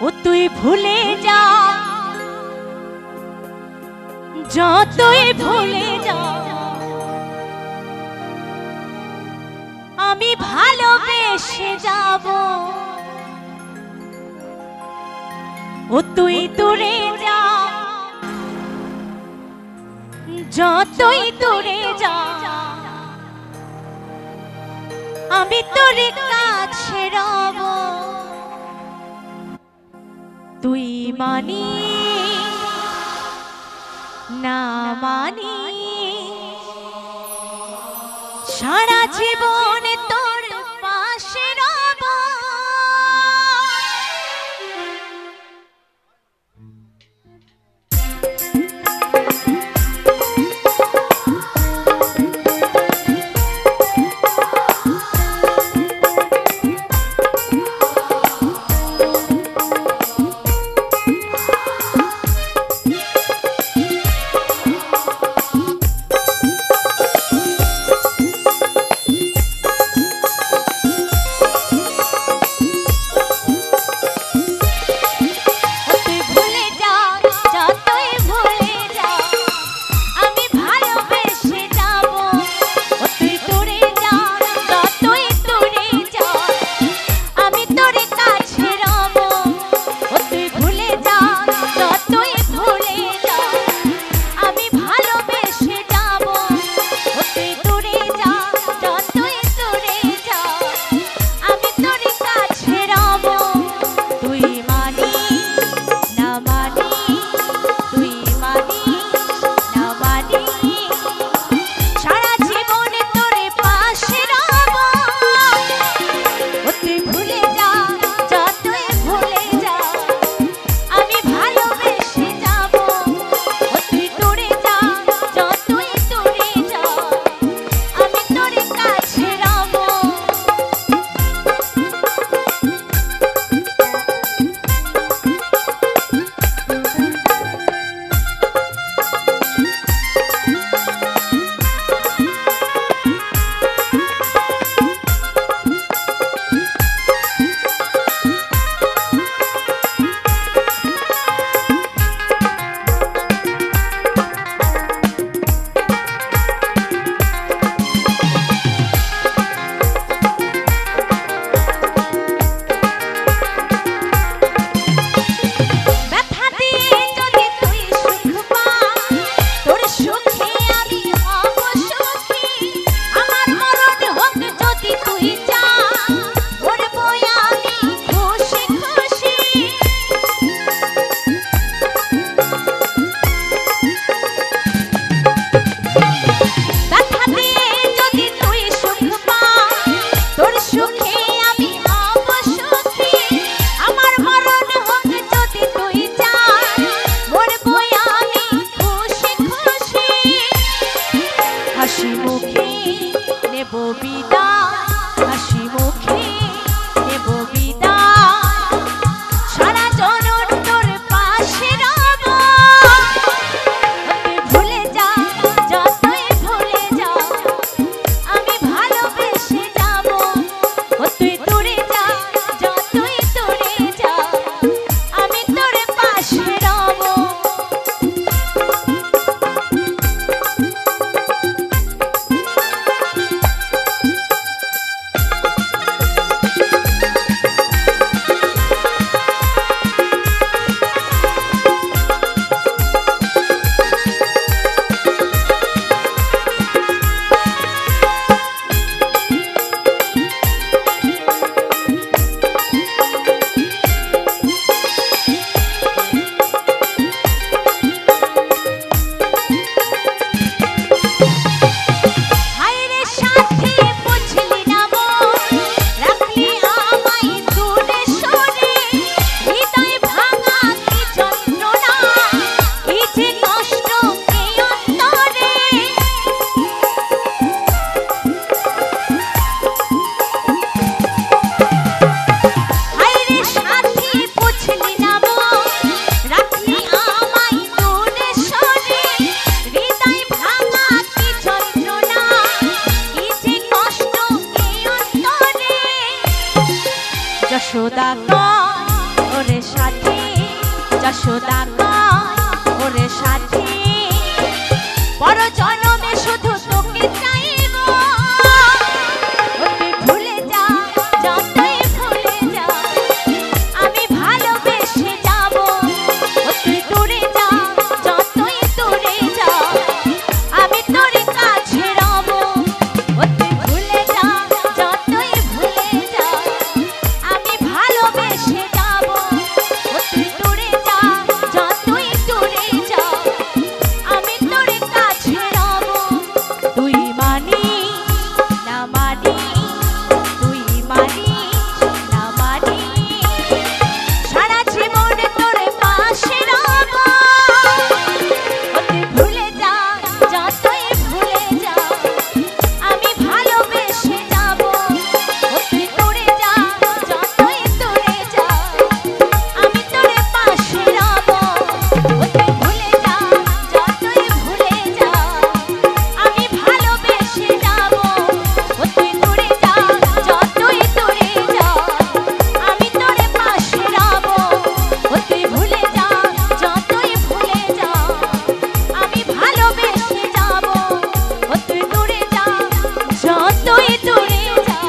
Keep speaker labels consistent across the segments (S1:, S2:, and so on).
S1: ও তুই ভুলে যা, যতই ভুলে যা, আমি ভালোবেসে যাব। ও তুই দূরে যা, যতই দূরে যা, আমি তোর কাছে রব। তুই মানি না মানি সারা জীবন তোর পাশে রব। পাই ওরে সাথী বড় জনমে শুধু তোকে চাইব তুই ভুলে যা যতই ভুলে যা আমি ভালোবেসে যাব তুই দূরে যা যতই দূরে যা আমি তোর কাছে রব তুই ভুলে যা যতই ভুলে যা আমি ভালোবেসে যাব তুই দূরে যা যতই দূরে যা আমি তোর কাছে রব তুই মানি না মানি তুই মানি না মানি সারা জীবন তোর পাশে রব তুই ভুলে যা যতই ভুলে যা আমি ভালোবেসে যাব তুই দূরে যা যতই দূরে যা আমি তোর পাশে রব তুই ভুলে যা যতই ভুলে যা আমি ভালোবেসে যাব তুই দূরে যা যতই দূরে যা আমি তোর পাশে রব তুই ভুলে যা যতই ভুলে যা আমি ভালোবেসে যাব তুই দূরে যা যতই দূরে যা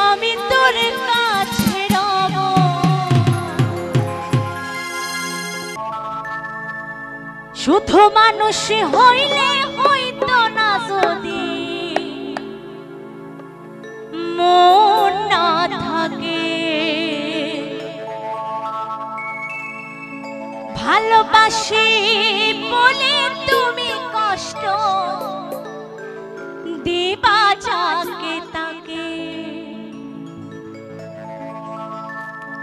S1: আমি তোর কাছে রব শুধু মানুষ হইলে হইতো না যদি মন না থাকে ভালোবাসি বলে তুমি কষ্ট দিবা যাকে তাকে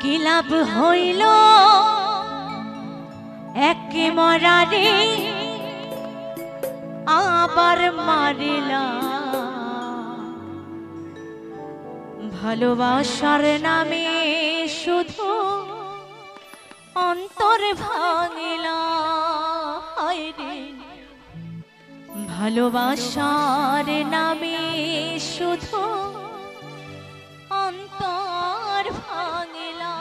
S1: কি লাভ হইল একে মরারে আবার মারিলা ভালোবাসার নামে শুধু অন্তর ভাঙিলা হায়রে ভালোবাসার নামে শুধু অন্তর ভাঙিলা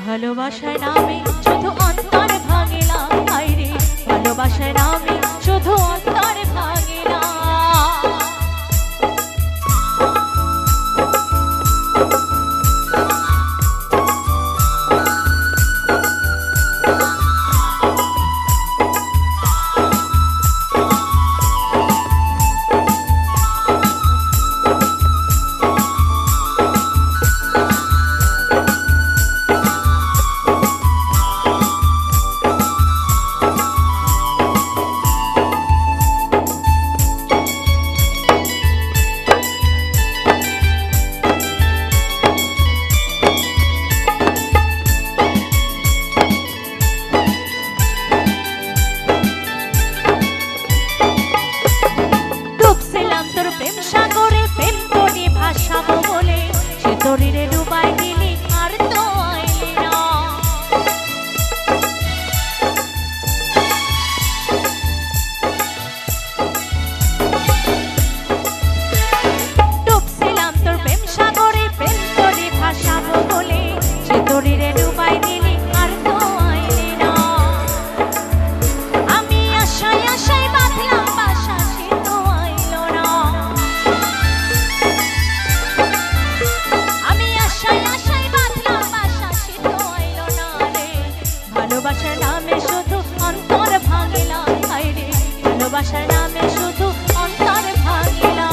S1: ভালোবাসার নামে শুধু অন্তর ভাঙিলা হায়রে ভালোবাসার নামে শুধু অন্তর ভাঙিলা তরিরে ডুবাই দিলি আর তো আইলি না। ডুবছিলাম তোর প্রেম সাগরে, প্রেম তরি ভাসাবো বলে, সে তরিরে ডুবাই দিলি আর তো আইলি না। আমি আশায় আশায় বাঁধলাম বাসা, সে তো আইলো না। আমি আশায় আশায় বাঁধলাম বাসা, সে তো আইলো না রে। ভালোবাসার নামে শুধু অন্তর ভাঙিলাম, হায় রে ভালোবাসার নামে শুধু অন্তর ভাঙিলাম।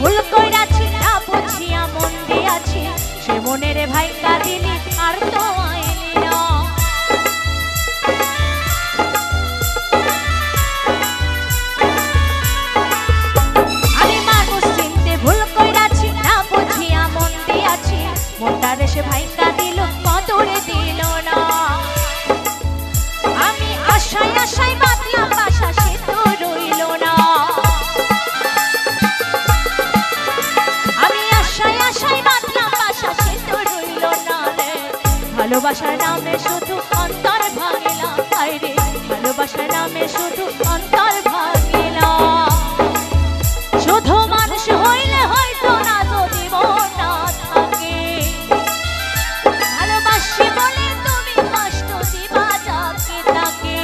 S1: ভুল কইরাছি না বুঝিয়া মন দিয়াছি, সে মনের ভাইঙ্গা দিলি আর তো আইলি না। আমি মানুষ চিনতে ভুল কইরাছি না বুঝিয়া মন দিয়াছি, মনটারে সে ভাইঙ্গা দিল কদরে দিল না। আমি আশায় আশায় বাঁধলাম বাসা, সে তো রইল না। ভালোবাসার নামে শুধু অন্তর ভাঙিলাম, হায় রে ভালোবাসার নামে শুধু অন্তর ভাঙিলাম। শুধু মানুষ হইলে হয়তো না যদি মন না থাকে, ভালোবাসি বলে তুমি কষ্ট দিবা যাকে তাকে।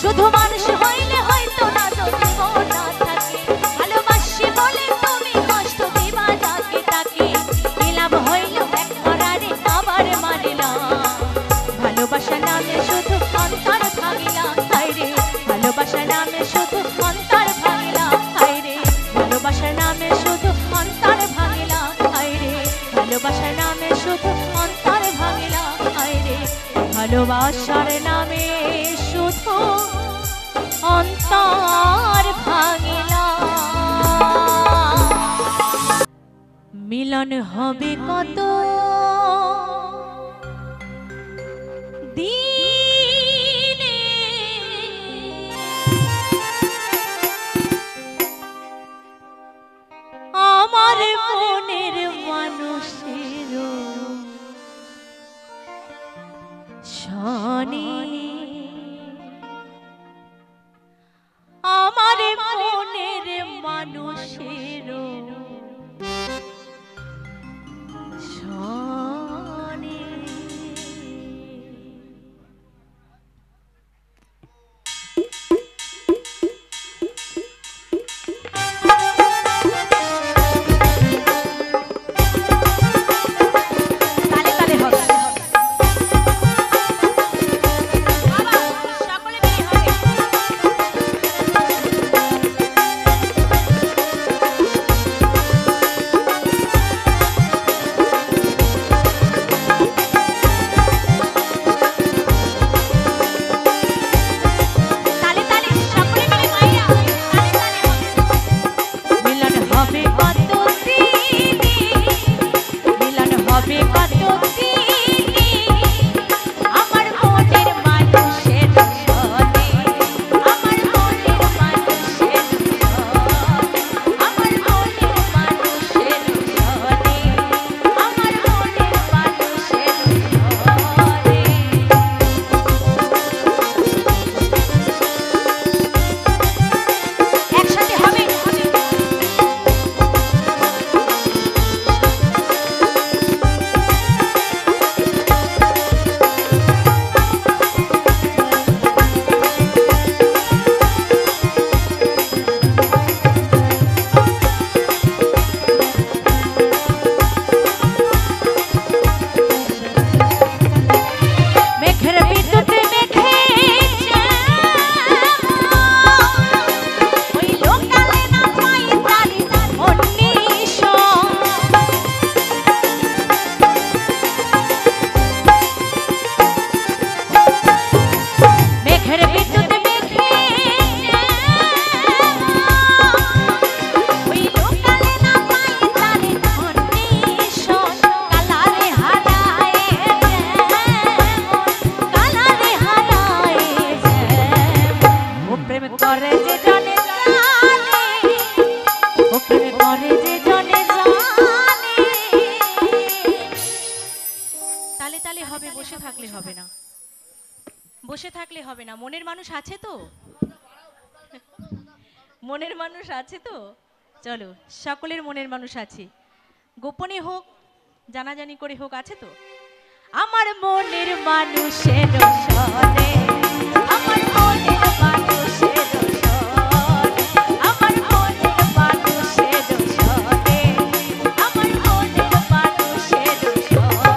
S1: শুধু মানুষ হইলে হয়তো না যদি মন না থাকে, ভালোবাসি বলে তুমি কষ্ট দিবা যাকে তাকে। লাভ হইল এক করারে আবার মানিলাম, ভালোবাসার নামে শুধু অন্তর ভাঙিলাম, হায় রে ভালোবাসার নামে শুধু অন্তর ভাঙিলাম, হায় রে ভালোবাসার নামে শুধু অন্তর ভাঙিলাম, হায় রে ভালোবাসার নামে শুধু অন্তর ভাঙিলাম, হায় রে ভালোবাসার নামে শুধু অন্তর ভাঙিলাম। মিলন হবে কত দিনে, আমার মনের মানুষের শনি, আমার মনের মানুষের শনি। তালে তালে হবে। তালে তালে হবে, বসে থাকলে হবে না, বসে থাকলে হবে না। মনের মানুষ আছে তো? মনের মানুষ আছে তো? চলো, সকলের মনের মানুষ আছে, গোপনে হোক জানাজানি করে হোক, আছে তো? আমার মনের মানুষের সনে, আমার মনের মানুষের সনে, আমার মনের মানুষের সনে, আমার মনের মানুষের সনে।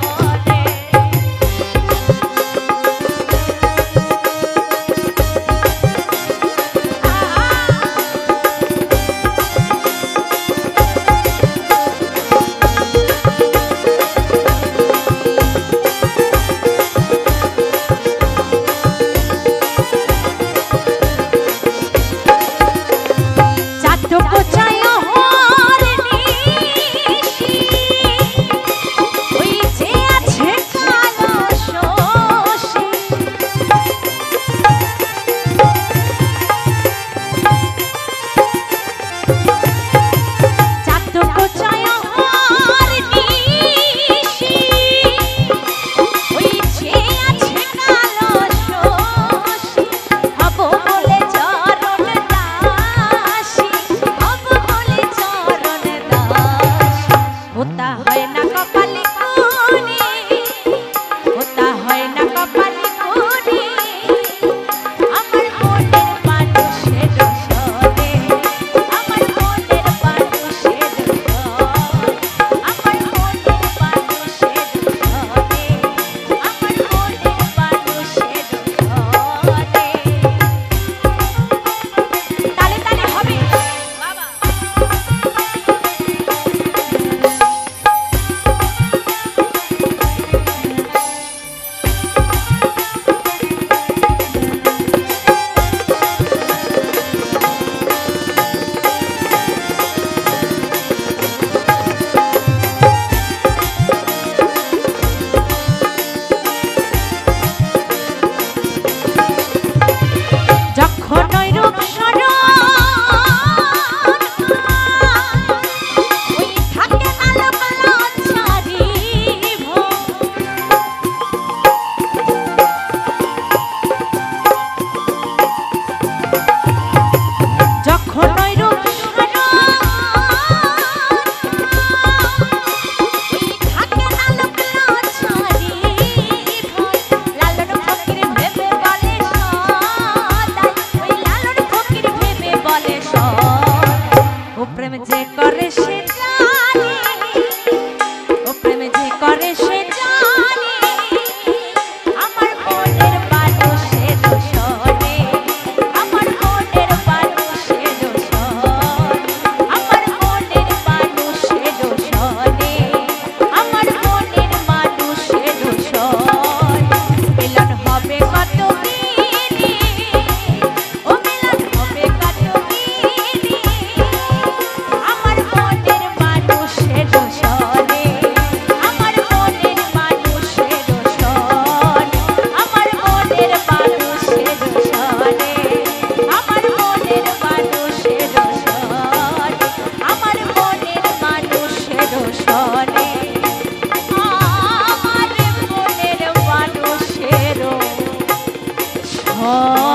S2: হয়।